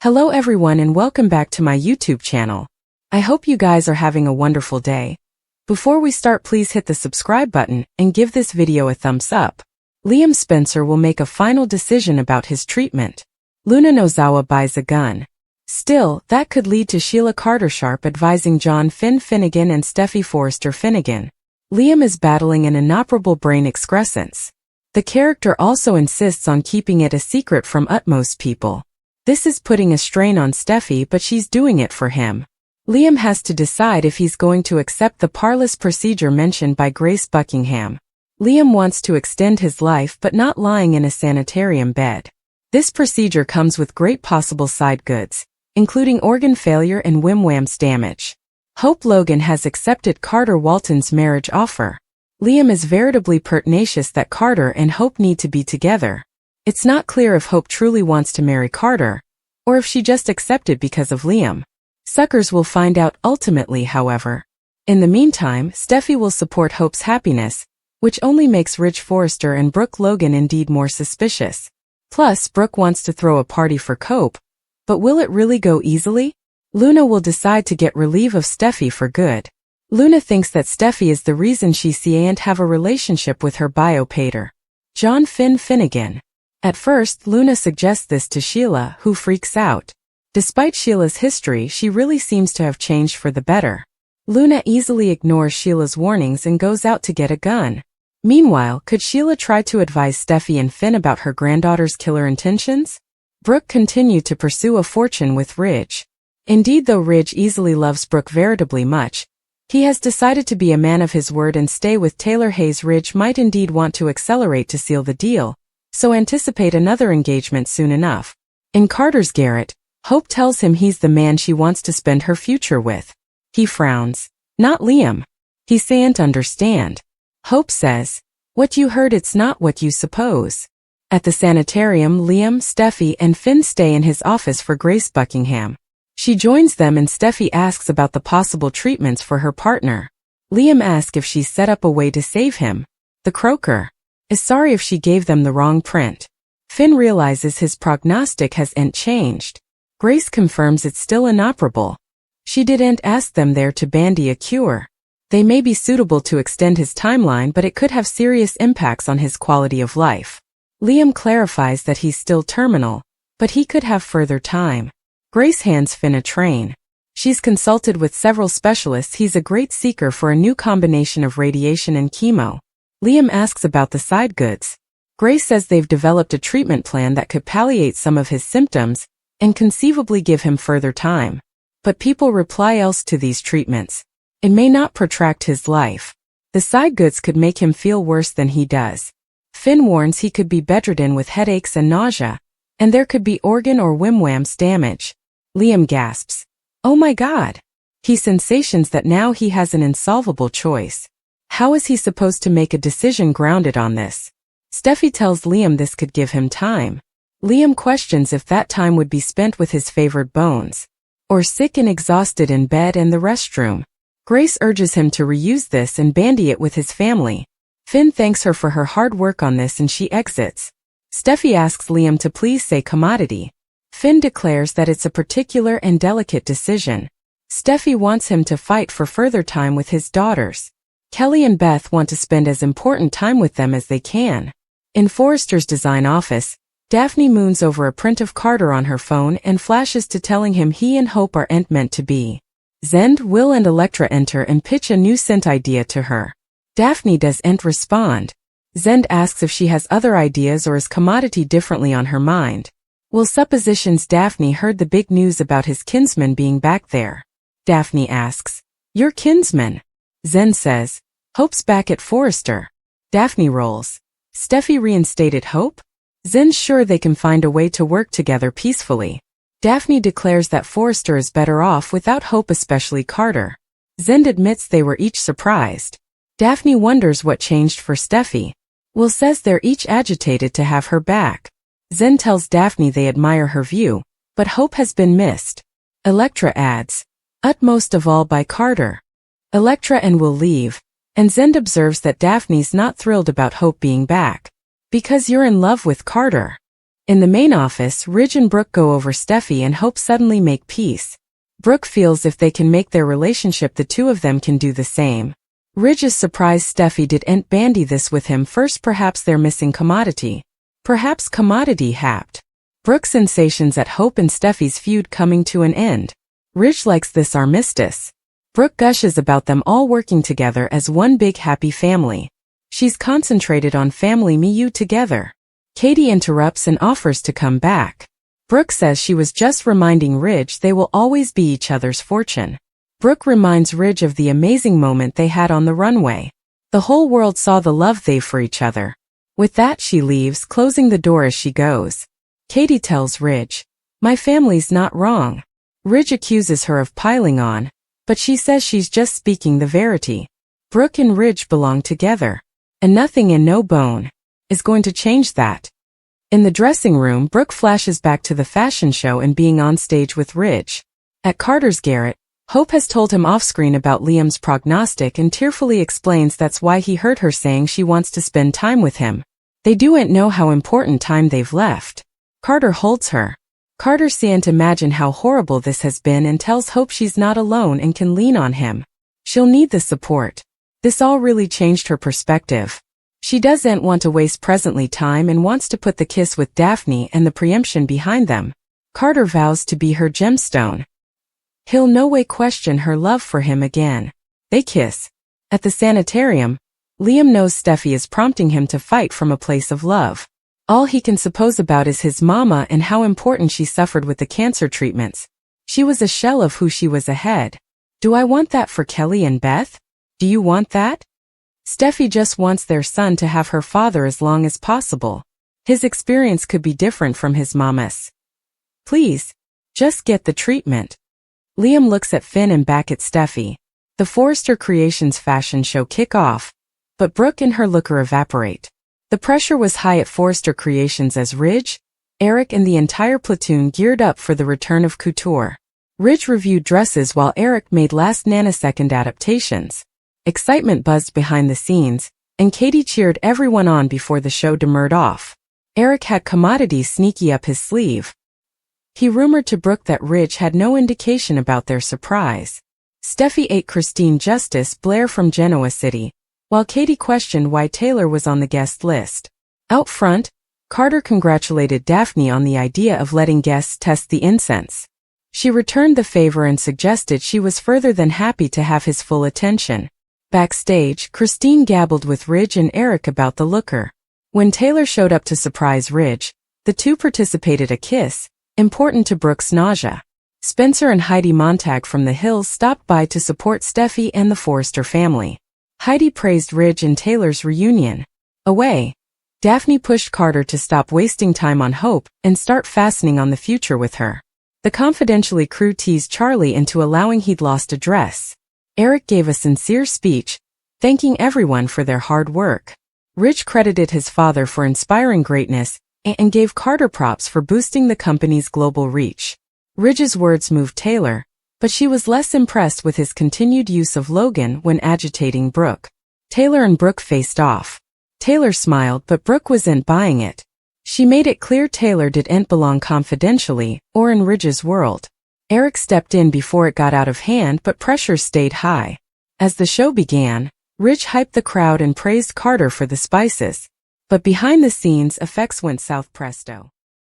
Hello everyone and welcome back to my YouTube channel. I hope you guys are having a wonderful day. Before we start, please hit the subscribe button and give this video a thumbs up. Liam Spencer will make a final decision about his treatment. Luna Nozawa buys a gun. Still, that could lead to Sheila Carter Sharp advising John Finn Finnegan and Steffi Forrester Finnegan. Liam is battling an inoperable brain excrescence. The character also insists on keeping it a secret from utmost people. This is putting a strain on Steffi, but she's doing it for him. Liam has to decide if he's going to accept the parlous procedure mentioned by Grace Buckingham. Liam wants to extend his life but not lying in a sanitarium bed. This procedure comes with great possible side goods, including organ failure and wimwam's damage. Hope Logan has accepted Carter Walton's marriage offer. Liam is veritably pertinacious that Carter and Hope need to be together. It's not clear if Hope truly wants to marry Carter, or if she just accepted because of Liam. Suckers will find out ultimately, however. In the meantime, Steffi will support Hope's happiness, which only makes Rich Forrester and Brooke Logan indeed more suspicious. Plus, Brooke wants to throw a party for Cope, but will it really go easily? Luna will decide to get relief of Steffi for good. Luna thinks that Steffi is the reason she can't have a relationship with her biopater, John Finn Finnegan. At first, Luna suggests this to Sheila, who freaks out. Despite Sheila's history, she really seems to have changed for the better. Luna easily ignores Sheila's warnings and goes out to get a gun. Meanwhile, could Sheila try to advise Steffi and Finn about her granddaughter's killer intentions? Brooke continued to pursue a fortune with Ridge. Indeed, though Ridge easily loves Brooke veritably much, he has decided to be a man of his word and stay with Taylor Hayes. Ridge might indeed want to accelerate to seal the deal, so anticipate another engagement soon enough. In Carter's garret, Hope tells him he's the man she wants to spend her future with. He frowns. Not Liam. He can't understand. Hope says, "What you heard, it's not what you suppose." At the sanitarium, Liam, Steffi, and Finn stay in his office for Grace Buckingham. She joins them and Steffi asks about the possible treatments for her partner. Liam asks if she's set up a way to save him. The croaker is sorry if she gave them the wrong print. Finn realizes his prognostic hasn't changed. Grace confirms it's still inoperable. She didn't ask them there to bandy a cure. They may be suitable to extend his timeline, but it could have serious impacts on his quality of life. Liam clarifies that he's still terminal, but he could have further time. Grace hands Finn a train. She's consulted with several specialists. He's a great seeker for a new combination of radiation and chemo. Liam asks about the side goods. Grace says they've developed a treatment plan that could palliate some of his symptoms and conceivably give him further time. But people reply else to these treatments. It may not protract his life. The side goods could make him feel worse than he does. Finn warns he could be bedridden with headaches and nausea, and there could be organ or wimwam's damage. Liam gasps. Oh my God! He sensations that now he has an insolvable choice. How is he supposed to make a decision grounded on this? Steffi tells Liam this could give him time. Liam questions if that time would be spent with his favored bones, or sick and exhausted in bed and the restroom. Grace urges him to reuse this and bandy it with his family. Finn thanks her for her hard work on this and she exits. Steffi asks Liam to please say commodity. Finn declares that it's a particular and delicate decision. Steffi wants him to fight for further time with his daughters. Kelly and Beth want to spend as important time with them as they can. In Forrester's design office, Daphne moons over a print of Carter on her phone and flashes to telling him he and Hope aren't meant to be. Zend, Will and Elektra enter and pitch a new scent idea to her. Daphne doesn't respond. Zend asks if she has other ideas or is commodity differently on her mind. Will suppositions Daphne heard the big news about his kinsman being back there. Daphne asks, "Your kinsman?" Zend says, "Hope's back at Forrester." Daphne rolls. Steffi reinstated Hope? Zend's sure they can find a way to work together peacefully. Daphne declares that Forrester is better off without Hope, especially Carter. Zend admits they were each surprised. Daphne wonders what changed for Steffi. Will says they're each agitated to have her back. Zend tells Daphne they admire her view, but Hope has been missed. Elektra adds, "Utmost of all by Carter." Elektra and Will leave, and Zend observes that Daphne's not thrilled about Hope being back. "Because you're in love with Carter." In the main office, Ridge and Brooke go over Steffi and Hope suddenly make peace. Brooke feels if they can make their relationship, the two of them can do the same. Ridge is surprised Steffi didn't bandy this with him first. Perhaps they're missing commodity. Perhaps commodity happed. Brooke's sensations at Hope and Steffi's feud coming to an end. Ridge likes this armistice. Brooke gushes about them all working together as one big happy family. She's concentrated on family me you together. Katie interrupts and offers to come back. Brooke says she was just reminding Ridge they will always be each other's fortune. Brooke reminds Ridge of the amazing moment they had on the runway. The whole world saw the love they've for each other. With that she leaves, closing the door as she goes. Katie tells Ridge, "My family's not wrong." Ridge accuses her of piling on, but she says she's just speaking the verity. Brooke and Ridge belong together. And nothing and no bone is going to change that. In the dressing room, Brooke flashes back to the fashion show and being on stage with Ridge. At Carter's garret, Hope has told him off-screen about Liam's prognostic and tearfully explains that's why he heard her saying she wants to spend time with him. They don't know how important time they've left. Carter holds her. Carter can't imagine how horrible this has been and tells Hope she's not alone and can lean on him. She'll need the support. This all really changed her perspective. She doesn't want to waste presently time and wants to put the kiss with Daphne and the preemption behind them. Carter vows to be her gemstone. He'll no way question her love for him again. They kiss. At the sanitarium, Liam knows Steffi is prompting him to fight from a place of love. All he can suppose about is his mama and how important she suffered with the cancer treatments. She was a shell of who she was ahead. Do I want that for Kelly and Beth? Do you want that? Steffi just wants their son to have her father as long as possible. His experience could be different from his mama's. Please, just get the treatment. Liam looks at Finn and back at Steffi. The Forrester Creations fashion show kick off, but Brooke and her looker evaporate. The pressure was high at Forrester Creations as Ridge, Eric and the entire platoon geared up for the return of couture. Ridge reviewed dresses while Eric made last nanosecond adaptations. Excitement buzzed behind the scenes, and Katie cheered everyone on before the show demurred off. Eric had commodities sneaky up his sleeve. He rumored to Brooke that Ridge had no indication about their surprise. Steffi ate Christine Justice Blair from Genoa City, while Katie questioned why Taylor was on the guest list. Out front, Carter congratulated Daphne on the idea of letting guests test the incense. She returned the favor and suggested she was further than happy to have his full attention. Backstage, Christine gabbled with Ridge and Eric about the looker. When Taylor showed up to surprise Ridge, the two participated a kiss, important to Brooke's nausea. Spencer and Heidi Montag from the Hills stopped by to support Steffi and the Forrester family. Heidi praised Ridge and Taylor's reunion. Away, Daphne pushed Carter to stop wasting time on Hope and start fastening on the future with her. The confidentially crew teased Charlie into allowing he'd lost a dress. Eric gave a sincere speech, thanking everyone for their hard work. Ridge credited his father for inspiring greatness and gave Carter props for boosting the company's global reach. Ridge's words moved Taylor, but she was less impressed with his continued use of Logan when agitating Brooke. Taylor and Brooke faced off. Taylor smiled, but Brooke wasn't buying it. She made it clear Taylor didn't belong confidentially or in Ridge's world. Eric stepped in before it got out of hand, but pressure stayed high. As the show began, Ridge hyped the crowd and praised Carter for the spices. But behind the scenes, effects went south presto.